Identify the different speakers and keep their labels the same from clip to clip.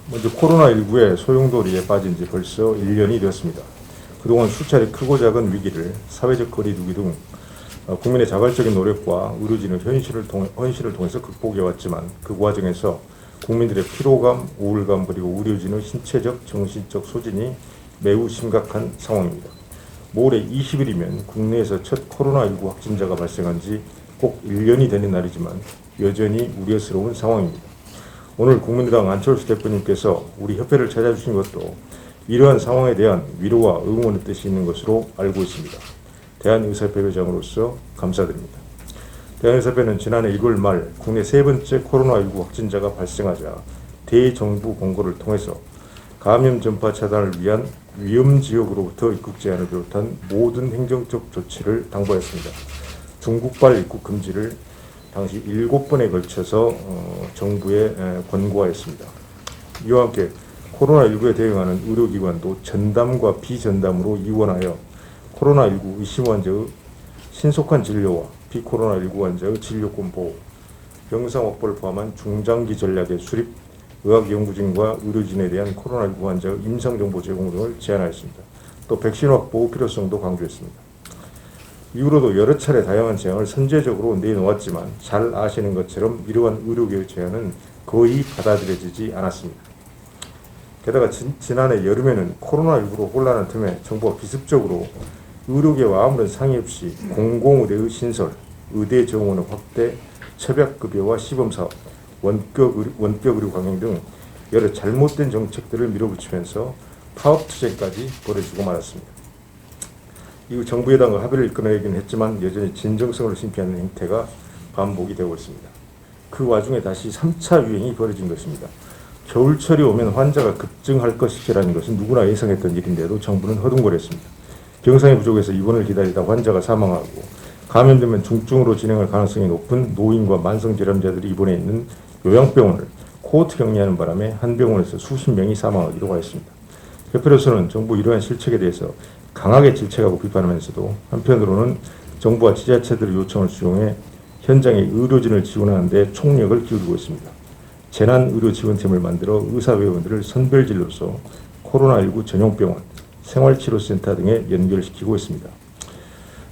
Speaker 1: 먼저 코로나19의 소용돌이에 빠진 지 벌써 1년이 되었습니다. 그동안 수차례 크고 작은 위기를 사회적 거리 두기 등 국민의 자발적인 노력과 의료진의 헌신을 통해서 극복해왔지만 그 과정에서 국민들의 피로감, 우울감 그리고 의료진의 신체적, 정신적 소진이 매우 심각한 상황입니다. 모레 20일이면 국내에서 첫 코로나19 확진자가 발생한 지 꼭 1년이 되는 날이지만 여전히 우려스러운 상황입니다. 오늘 국민의당 안철수 대표님께서 우리 협회를 찾아주신 것도 이러한 상황에 대한 위로와 응원의 뜻이 있는 것으로 알고 있습니다. 대한의사협회 회장으로서 감사드립니다. 대한의사협회는 지난해 1월 말 국내 세 번째 코로나19 확진자가 발생하자 대정부 공고를 통해서 감염 전파 차단을 위한 위험지역으로부터 입국 제한을 비롯한 모든 행정적 조치를 당부했습니다. 중국발 입국 금지를 당시 7번에 걸쳐서 정부에 권고하였습니다. 이와 함께 코로나19에 대응하는 의료기관도 전담과 비전담으로 이원하여 코로나19 의심 환자의 신속한 진료와 비코로나19 환자의 진료권 보호, 병상 확보를 포함한 중장기 전략의 수립, 의학연구진과 의료진에 대한 코로나19 환자의 임상정보 제공 등을 제안하였습니다. 또 백신 확보 필요성도 강조했습니다. 이후로도 여러 차례 다양한 제안을 선제적으로 내놓았지만 잘 아시는 것처럼 이러한 의료계의 제안은 거의 받아들여지지 않았습니다. 게다가 지난해 여름에는 코로나19로 혼란한 틈에 정부가 기습적으로 의료계와 아무런 상의 없이 공공의대의 신설, 의대 정원의 확대, 협약급여와 시범사업, 원격 의료 강행 등 여러 잘못된 정책들을 밀어붙이면서 파업 투쟁까지 벌어지고 말았습니다. 이후 정부 여당과 합의를 이끌어내긴 했지만 여전히 진정성을 심피하는 행태가 반복이 되고 있습니다. 그 와중에 다시 3차 유행이 벌어진 것입니다. 겨울철이 오면 환자가 급증할 것이라는 것은 누구나 예상했던 일인데도 정부는 허둥거렸습니다. 병상이 부족해서 입원을 기다리다 환자가 사망하고 감염되면 중증으로 진행할 가능성이 높은 노인과 만성질환자들이 입원해 있는 요양병원을 코호트 격리하는 바람에 한 병원에서 수십 명이 사망하기도 하였습니다. 협회로서는 정부 이러한 실책에 대해서 강하게 질책하고 비판하면서도 한편으로는 정부와 지자체들의 요청을 수용해 현장에 의료진을 지원하는 데 총력을 기울이고 있습니다. 재난의료지원팀을 만들어 의사회원들을 선별진료소, 코로나19 전용병원, 생활치료센터 등에 연결시키고 있습니다.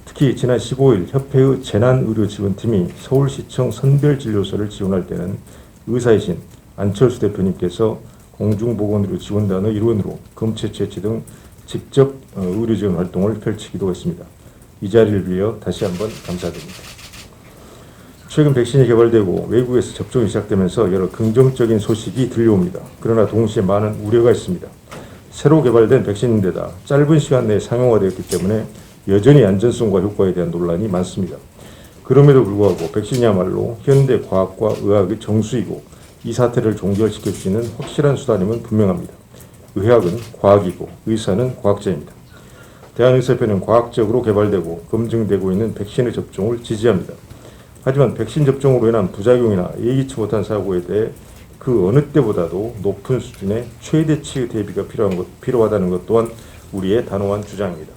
Speaker 1: 특히 지난 15일 협회의 재난의료지원팀이 서울시청 선별진료소를 지원할 때는 의사이신 안철수 대표님께서 공중보건의료지원단의 일원으로 검체 채취 등 직접 의료지원 활동을 펼치기도 했습니다. 이 자리를 빌어 다시 한번 감사드립니다. 최근 백신이 개발되고 외국에서 접종이 시작되면서 여러 긍정적인 소식이 들려옵니다. 그러나 동시에 많은 우려가 있습니다. 새로 개발된 백신인데다 짧은 시간 내에 상용화되었기 때문에 여전히 안전성과 효과에 대한 논란이 많습니다. 그럼에도 불구하고 백신이야말로 현대 과학과 의학의 정수이고 이 사태를 종결시킬 수 있는 확실한 수단임은 분명합니다. 의학은 과학이고 의사는 과학자입니다. 대한의사협회는 과학적으로 개발되고 검증되고 있는 백신의 접종을 지지합니다. 하지만 백신 접종으로 인한 부작용이나 예기치 못한 사고에 대해 그 어느 때보다도 높은 수준의 최대치의 대비가 필요하다는 것 또한 우리의 단호한 주장입니다.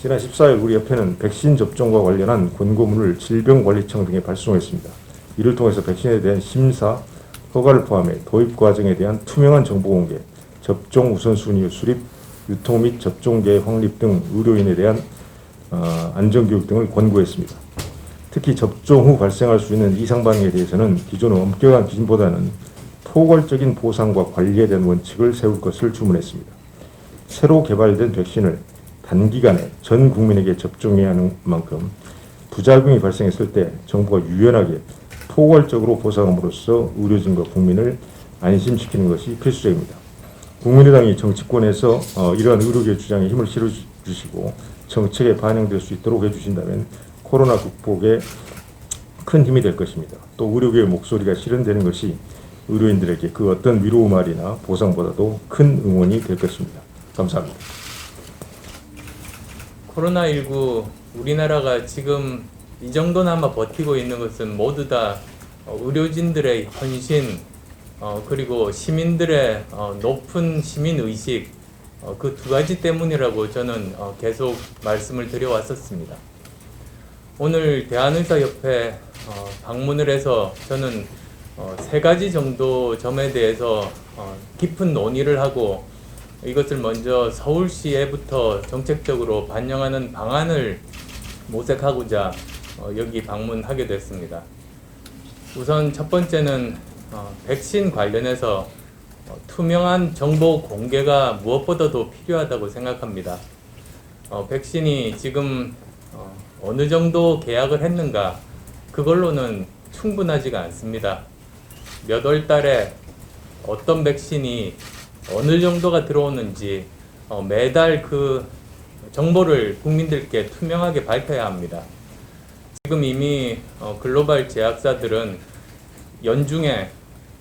Speaker 1: 지난 14일 우리 협회는 백신 접종과 관련한 권고문을 질병관리청 등에 발송했습니다. 이를 통해서 백신에 대한 심사, 허가를 포함해 도입 과정에 대한 투명한 정보 공개, 접종 우선순위 수립, 유통 및 접종계획 확립 등 의료인에 대한 안전교육 등을 권고했습니다. 특히 접종 후 발생할 수 있는 이상 반응에 대해서는 기존의 엄격한 기준보다는 포괄적인 보상과 관리에 대한 원칙을 세울 것을 주문했습니다. 새로 개발된 백신을 단기간에 전 국민에게 접종해야 하는 만큼 부작용이 발생했을 때 정부가 유연하게 포괄적으로 보상함으로써 의료진과 국민을 안심시키는 것이 필수적입니다. 국민의당이 정치권에서 이러한 의료계 주장에 힘을 실어주시고 정책에 반영될 수 있도록 해주신다면 코로나 극복에 큰 힘이 될 것입니다. 또 의료계의 목소리가 실현되는 것이 의료인들에게 그 어떤 위로의 말이나 보상보다도 큰 응원이 될 것입니다. 감사합니다.
Speaker 2: 코로나19 우리나라가 지금 이 정도나마 버티고 있는 것은 모두 다 의료진들의 헌신, 그리고 시민들의 높은 시민의식, 그 두 가지 때문이라고 저는 계속 말씀을 드려왔었습니다. 오늘 대한의사협회 방문을 해서 저는 세 가지 정도 점에 대해서 깊은 논의를 하고 이것을 먼저 서울시에부터 정책적으로 반영하는 방안을 모색하고자 여기 방문하게 됐습니다. 우선 첫 번째는 백신 관련해서 투명한 정보 공개가 무엇보다도 필요하다고 생각합니다. 백신이 지금 어느 정도 계약을 했는가 그걸로는 충분하지가 않습니다. 몇 월 달에 어떤 백신이 어느 정도가 들어오는지 매달 그 정보를 국민들께 투명하게 밝혀야 합니다. 지금 이미 글로벌 제약사들은 연중에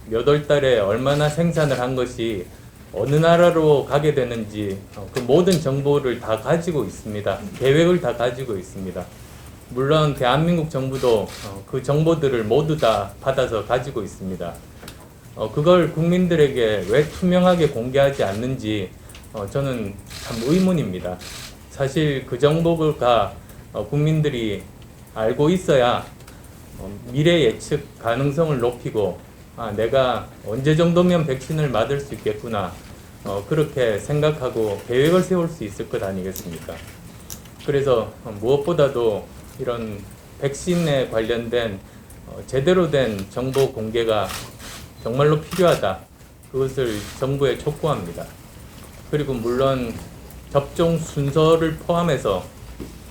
Speaker 2: 몇 월 달에 얼마나 생산을 한 것이 어느 나라로 가게 되는지 그 모든 정보를 다 가지고 있습니다. 계획을 다 가지고 있습니다. 물론 대한민국 정부도 그 정보들을 모두 다 받아서 가지고 있습니다. 그걸 국민들에게 왜 투명하게 공개하지 않는지 저는 참 의문입니다. 사실 그 정보가 국민들이 알고 있어야 미래 예측 가능성을 높이고 내가 언제 정도면 백신을 맞을 수 있겠구나 그렇게 생각하고 계획을 세울 수 있을 것 아니겠습니까? 그래서 무엇보다도 이런 백신에 관련된 제대로 된 정보 공개가 정말로 필요하다. 그것을 정부에 촉구합니다. 그리고 물론 접종 순서를 포함해서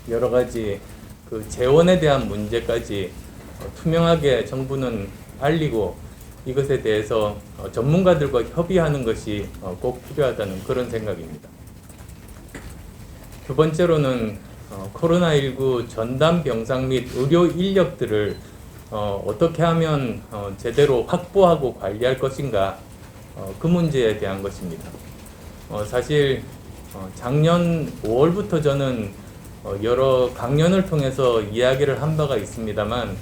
Speaker 2: 여러 가지 그 재원에 대한 문제까지 투명하게 정부는 알리고 이것에 대해서 전문가들과 협의하는 것이 꼭 필요하다는 그런 생각입니다. 두 번째로는 코로나19 전담 병상 및 의료 인력들을 어떻게 하면 제대로 확보하고 관리할 것인가 그 문제에 대한 것입니다. 사실 작년 5월부터 저는 여러 강연을 통해서 이야기를 한 바가 있습니다만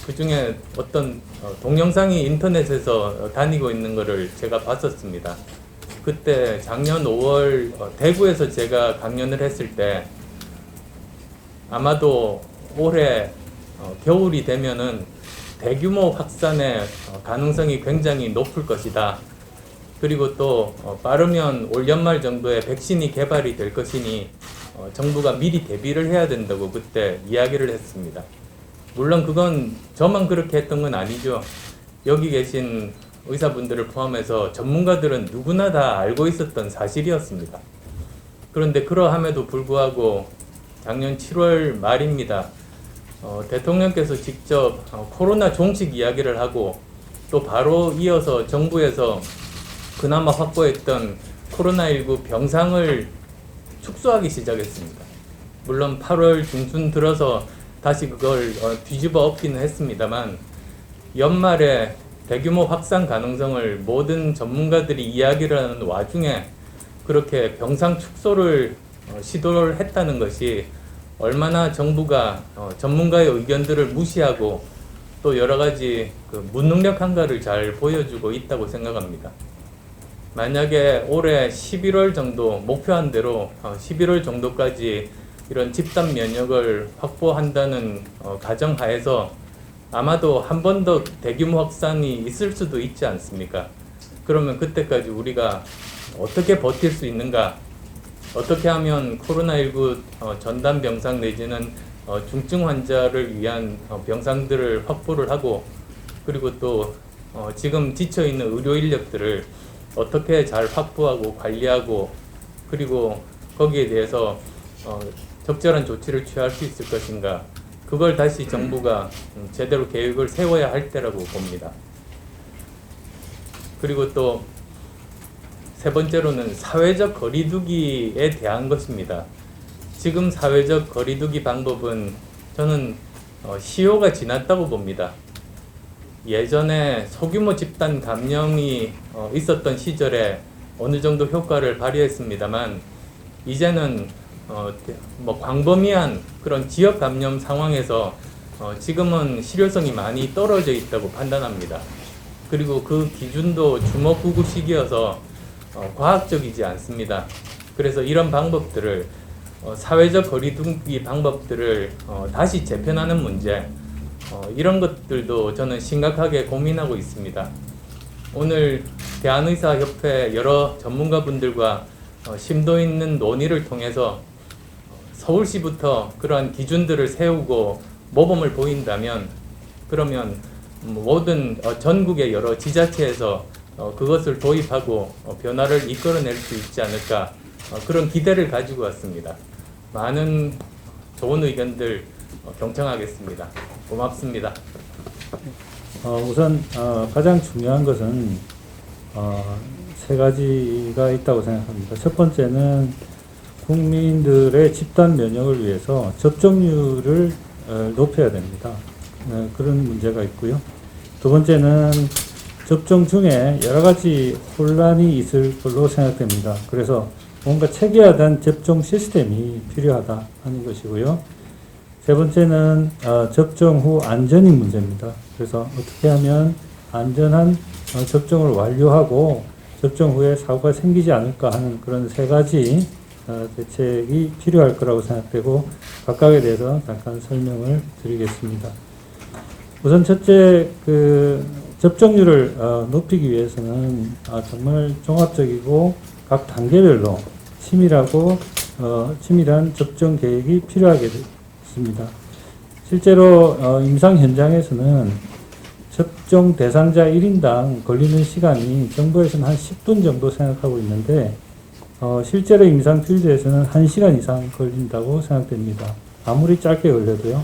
Speaker 2: 그 중에 어떤 동영상이 인터넷에서 다니고 있는 것을 제가 봤었습니다. 그때 작년 5월 대구에서 제가 강연을 했을 때 아마도 올해 겨울이 되면은 대규모 확산의 가능성이 굉장히 높을 것이다. 그리고 또 빠르면 올 연말 정도에 백신이 개발이 될 것이니 정부가 미리 대비를 해야 된다고 그때 이야기를 했습니다. 물론 그건 저만 그렇게 했던 건 아니죠. 여기 계신 의사분들을 포함해서 전문가들은 누구나 다 알고 있었던 사실이었습니다. 그런데 그러함에도 불구하고 작년 7월 말입니다. 대통령께서 직접 코로나 종식 이야기를 하고 또 바로 이어서 정부에서 그나마 확보했던 코로나19 병상을 축소하기 시작했습니다. 물론 8월 중순 들어서 다시 그걸 뒤집어 엎기는 했습니다만 연말에 대규모 확산 가능성을 모든 전문가들이 이야기를 하는 와중에 그렇게 병상 축소를 시도를 했다는 것이 얼마나 정부가 전문가의 의견들을 무시하고 또 여러 가지 그 무능력한가를 잘 보여주고 있다고 생각합니다. 만약에 올해 11월 정도 목표한 대로 11월 정도까지 이런 집단 면역을 확보한다는 가정하에서 아마도 한 번 더 대규모 확산이 있을 수도 있지 않습니까? 그러면 그때까지 우리가 어떻게 버틸 수 있는가? 어떻게 하면 코로나19 전담 병상 내지는 중증 환자를 위한 병상들을 확보를 하고 그리고 또 지금 지쳐있는 의료 인력들을 어떻게 잘 확보하고 관리하고 그리고 거기에 대해서 적절한 조치를 취할 수 있을 것인가 그걸 다시 정부가 제대로 계획을 세워야 할 때라고 봅니다. 그리고 또 세 번째로는 사회적 거리두기에 대한 것입니다. 지금 사회적 거리두기 방법은 저는 시효가 지났다고 봅니다. 예전에 소규모 집단 감염이 있었던 시절에 어느 정도 효과를 발휘했습니다만 이제는 광범위한 그런 지역 감염 상황에서 지금은 실효성이 많이 떨어져 있다고 판단합니다. 그리고 그 기준도 주먹구구 시기여서 과학적이지 않습니다. 그래서 이런 방법들을 사회적 거리두기 방법들을 다시 재편하는 문제, 이런 것들도 저는 심각하게 고민하고 있습니다. 오늘 대한의사협회 여러 전문가분들과 심도 있는 논의를 통해서 서울시부터 그러한 기준들을 세우고 모범을 보인다면, 그러면 모든 전국의 여러 지자체에서 그것을 도입하고 변화를 이끌어낼 수 있지 않을까, 그런 기대를 가지고 왔습니다. 많은 좋은 의견들 경청하겠습니다. 고맙습니다.
Speaker 3: 우선 가장 중요한 것은 세 가지가 있다고 생각합니다. 첫 번째는 국민들의 집단 면역을 위해서 접종률을 높여야 됩니다. 그런 문제가 있고요. 두 번째는 접종 중에 여러 가지 혼란이 있을 걸로 생각됩니다. 그래서 뭔가 체계화된 접종 시스템이 필요하다 하는 것이고요. 세 번째는 접종 후 안전이 문제입니다. 그래서 어떻게 하면 안전한 접종을 완료하고 접종 후에 사고가 생기지 않을까 하는 그런 세 가지 대책이 필요할 거라고 생각되고, 각각에 대해서 잠깐 설명을 드리겠습니다. 우선 첫째, 접종률을 높이기 위해서는 정말 종합적이고 각 단계별로 치밀한 접종 계획이 필요하겠습니다. 실제로 임상 현장에서는 접종 대상자 1인당 걸리는 시간이 정부에서는 한 10분 정도 생각하고 있는데, 실제로 임상 필드에서는 1시간 이상 걸린다고 생각됩니다. 아무리 짧게 걸려도요.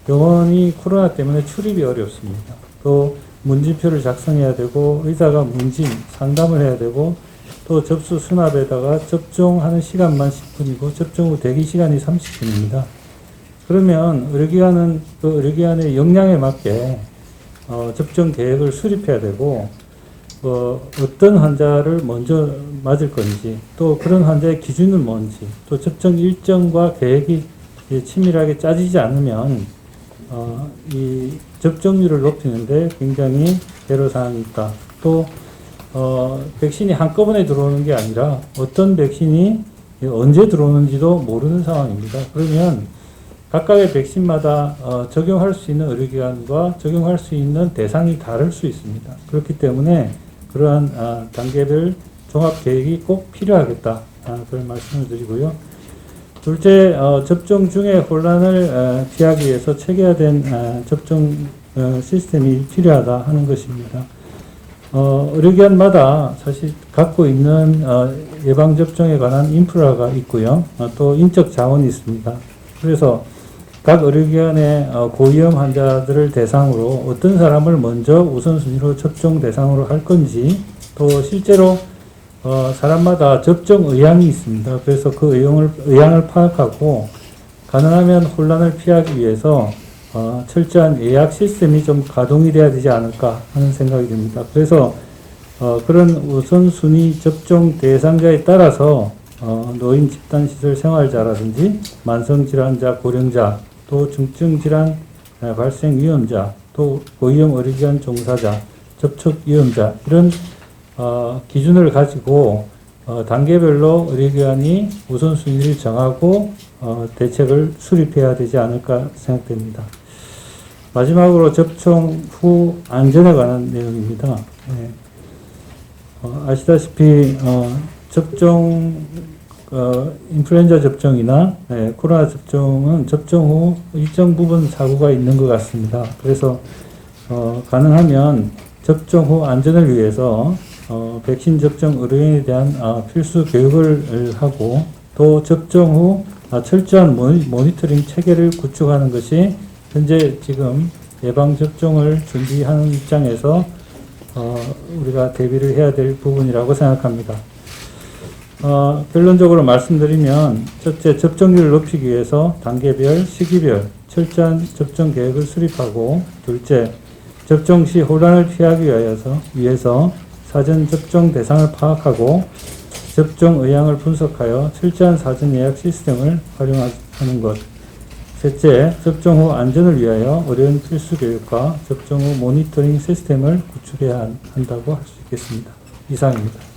Speaker 3: 병원이 코로나 때문에 출입이 어렵습니다. 또 문진표를 작성해야 되고, 의사가 문진 상담을 해야 되고, 또 접수 수납에다가 접종하는 시간만 10분이고 접종 후 대기 시간이 30분입니다. 그러면 의료기관은 그 의료기관의 역량에 맞게 접종 계획을 수립해야 되고, 어떤 환자를 먼저 맞을 건지, 또 그런 환자의 기준은 뭔지, 또 접종 일정과 계획이 치밀하게 짜지지 않으면 이 접종률을 높이는데 굉장히 애로사항이 있다. 또 백신이 한꺼번에 들어오는 게 아니라 어떤 백신이 언제 들어오는지도 모르는 상황입니다. 그러면 각각의 백신마다 적용할 수 있는 의료기관과 적용할 수 있는 대상이 다를 수 있습니다. 그렇기 때문에 그러한 단계별 종합계획이 꼭 필요하겠다. 그런 말씀을 드리고요. 둘째, 접종 중에 혼란을 피하기 위해서 체계화된 접종 시스템이 필요하다 하는 것입니다. 의료기관마다 사실 갖고 있는 예방접종에 관한 인프라가 있고요. 또 인적 자원이 있습니다. 그래서 각 의료기관의 고위험 환자들을 대상으로 어떤 사람을 먼저 우선순위로 접종 대상으로 할 건지, 또 실제로 사람마다 접종 의향이 있습니다. 그래서 그 의향을 파악하고 가능하면 혼란을 피하기 위해서 철저한 예약 시스템이 좀 가동이 돼야 되지 않을까 하는 생각이 듭니다. 그래서 그런 우선순위 접종 대상자에 따라서 노인 집단시설 생활자라든지 만성질환자, 고령자, 또 중증질환 발생 위험자, 또 고위험 의료기관 종사자, 접촉 위험자, 이런 기준을 가지고 단계별로 의료기관이 우선순위를 정하고 대책을 수립해야 되지 않을까 생각됩니다. 마지막으로 접종 후 안전에 관한 내용입니다. 아시다시피 인플루엔자 접종이나 코로나 접종은 접종 후 일정 부분 사고가 있는 것 같습니다. 그래서 가능하면 접종 후 안전을 위해서 백신 접종 의료인에 대한 필수 교육을 하고, 또 접종 후 철저한 모니터링 체계를 구축하는 것이 현재 지금 예방접종을 준비하는 입장에서 우리가 대비를 해야 될 부분이라고 생각합니다. 결론적으로 말씀드리면, 첫째, 접종률을 높이기 위해서 단계별, 시기별 철저한 접종 계획을 수립하고, 둘째, 접종 시 혼란을 피하기 위해서 사전 접종 대상을 파악하고 접종 의향을 분석하여 철저한 사전 예약 시스템을 활용하는 것. 셋째, 접종 후 안전을 위하여 의료인 필수 교육과 접종 후 모니터링 시스템을 구축해야 한다고 할 수 있겠습니다. 이상입니다.